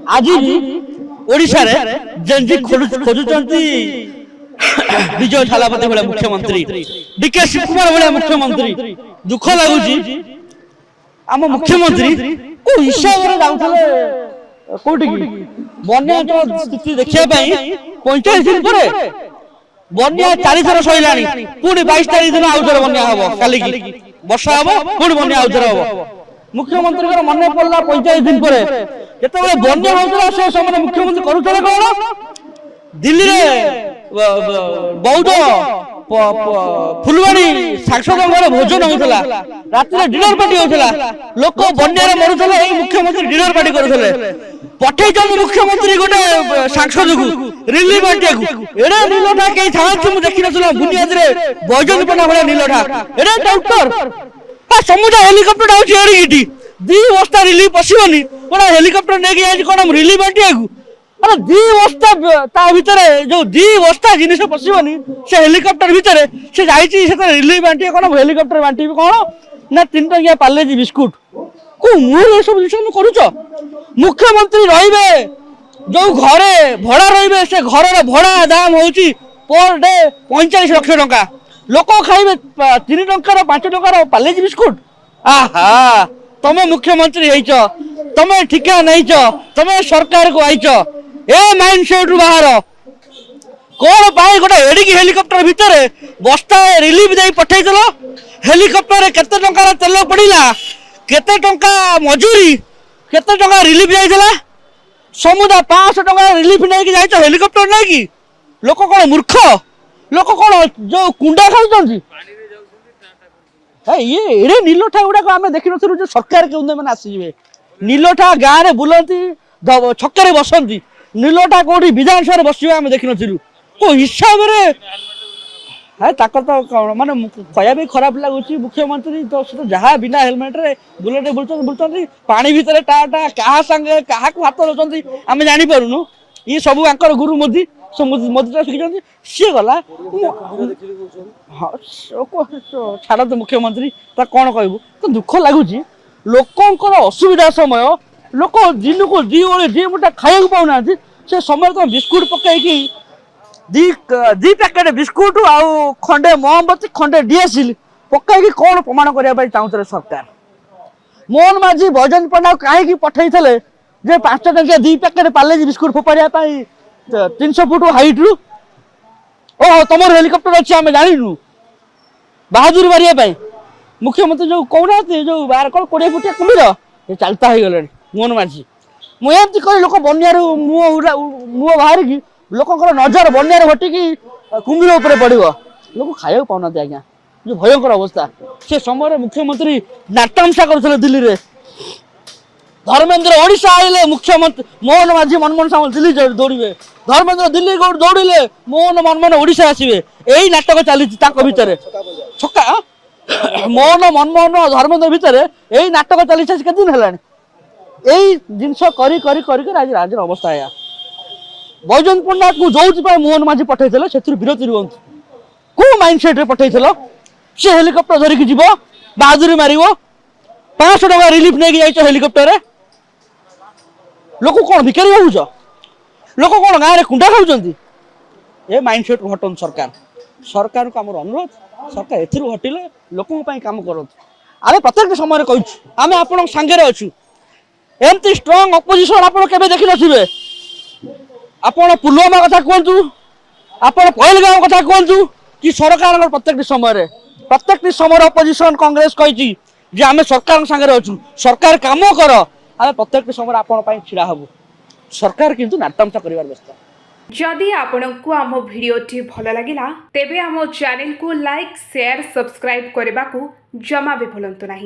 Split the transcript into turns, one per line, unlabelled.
आज ओडिशा रे जेंजी खोजुचंती विजय थालापति भाया मुख्यमंत्री डीके शिवकुमार भाया मुख्यमंत्री दुख लगुची आम मुख्यमंत्री को हिसाब रे जाउथले कोठी की बन्या स्थिति देखिया 45 दिन पर बन्या 4 थर सइलानी पुणी 22 तारिख दिन आउथर बन्या हबो काली की वर्षा हबो पुणी बन्या आउथर हबो मुख्यमंत्री को मन पड़ला 45 दिन पर केते बन्या होतला से समय मुख्यमंत्री करूथले कोन दिल्ली रे बौद्ध फुलवाणी सांसद भोजन होता रात डिनर पार्टी होता लोक बन्या मरुले मुख्यमंत्री डिनर पार्टी करुले पठे मुख्यमंत्री गोटे सांसद को रिलीफ बांटिया एडे नीलठा कई था देखी ना बुनियाद बैजन पना भाया नीलठा एडे डॉक्टर समुद्र हेलिकप्टर आउची दी बस्ता रिलीफ पशिबनी कोन हेलिकप्टर नेकी आइ कोन रिलीफ बांटिया अरे दी बस्ता ता भीतर जो दी बस्ता जिनिस पशिबनी से हेलिकप्टर भीतर से जाईची से रिलीफ बांटिया कोन हेलिकप्टर बांटी कोन ना 3 टंकिया पार्लेजी बिस्कुट को मूल सब जिनिस करूछ मुख्यमंत्री रहिबे जो घरे भड़ा रहिबे से घर रे भड़ा दाम होची पर डे 45 लाख टका लोक खाइबे 3 टंकार 5 टंकार पार्लेजी बिस्कुट आहा तमे मुख्यमंत्री हेइछ तमे ठिका नहिछ तमे सरकार को आइछ ए माइंडसेट रु बाहर कोन पाए गोटे एडिकी हेलिकप्टर भीतर बस्ता रिलीफ दे पठै देलो हेलिकप्टर रे केते टंका तेल पड़िला केते टंका मजूरी केते टंका रिलीफ जाइला समुदा 500 टंका रिलीफ नै कि जाइछ हेलिकप्टर नै कि लोक कोन मूर्ख लोक कोन जो कुंडा खाउछंती ये एडे नीलठा गुडा आमे देखि नथु जो सरकार के माने आसी जिवे नीलठा गां रे बुलंती छक्के बसंती नीलठा कोठी विधानसभा बसिबे आमे देखि नथिलु को हिसाब रे है ताकर तो माने कया भी खराब लागुची मुख्यमंत्री तो जहा बिना हेलमेट रे बुलेट बुलचंती पानी भीतर टाटा कहा संगे कहा को हाथ लचंती आमे जानि परुनु ये सब आंकर गुरु मोदी मोदी शिखिचंती सी गला छाड़ तो मुख्यमंत्री ता कौन कहबू तो दुख लगुच लोकंकर असुविधा समय लोक दिन को दी ओली दी मुठा खाइक पाऊना से समय तो बिस्कुट पकईकि दी पैकेट बिस्कुट आउ खंडे मोमबत्ती खंडे डीएसएल पकईकि कौन प्रमाण करने चाहूले सरकार मोहन माझी बैजन पंडा कहीं पठे जे 5 टंकिया 2 पैकेट पार्लेजी बिस्कुट फोपाड़िया 300 फुट हाइट रु ओ तुम हेलिकप्टर अच्छी आम जानू बहादुर मारे मुख्यमंत्री जो कहना जो 12 कल 20 फुटिया कुम्भीर ये चलता हो गले मोहन माझी मुझे कह लोक बन्यार मुह बाहर की लोक नजर बन्यार घटिकी कुम्भीर उपर पड़ लोक खाया पाऊना आज्ञा जो भयंकर अवस्था से समय मुख्यमंत्री नाटामसा करते दिल्ली रे धर्मेंद्र ओडिशा आइले मुख्यमंत्री मोहन माझी मनमोहन सामल दिल्ली दौड़े धर्मेंद्र दिल्ली दौड़े मोहन मनमोहन ओडिशा आसवे यही नाटक चली भितर छक्का मोहन मनमोहन धर्मेंद्र भितर यही नाटक चली केते दिन है यही जिनस आज राज्य अवस्था आया बैजन पंडा को जो मोहन माझी पठे से विरति रुहतु को माइंडसेट पठे सी हेलिकप्टर धरिकी जीव बहादुरी मार 500 टका रिलीफ नहीं जाइए हेलिकप्टर रे लोक कौन भिखारी भावुच लोक कौन गाँव में कुंडा खाऊंट ए माइंडसेट हटन सरकार को आम अनुरोध सरकार एथि हटिले लोक कम कर आम प्रत्येक समय कहूँ आम आप सांगे अच्छु एमती स्ट्रंग अपोजिशन आप देखी नथिबे आपण पुलवामा कथा कहतु आपण पहलगाम कथा कहतु कि सरकार प्रत्येक समय अपोजिशन कांग्रेस कही जे आम सरकार सांगे अच्छु सरकार काम कर आम प्रत्येक समय आपण छिड़ा हबु सरकार किंतु नाटमसा करिवार व्यस्त
जदि आपंक आम भिडी भल लगा तेबे आम चैनल को लाइक शेयर सब्सक्राइब करने को जमा भी भूलु नहीं।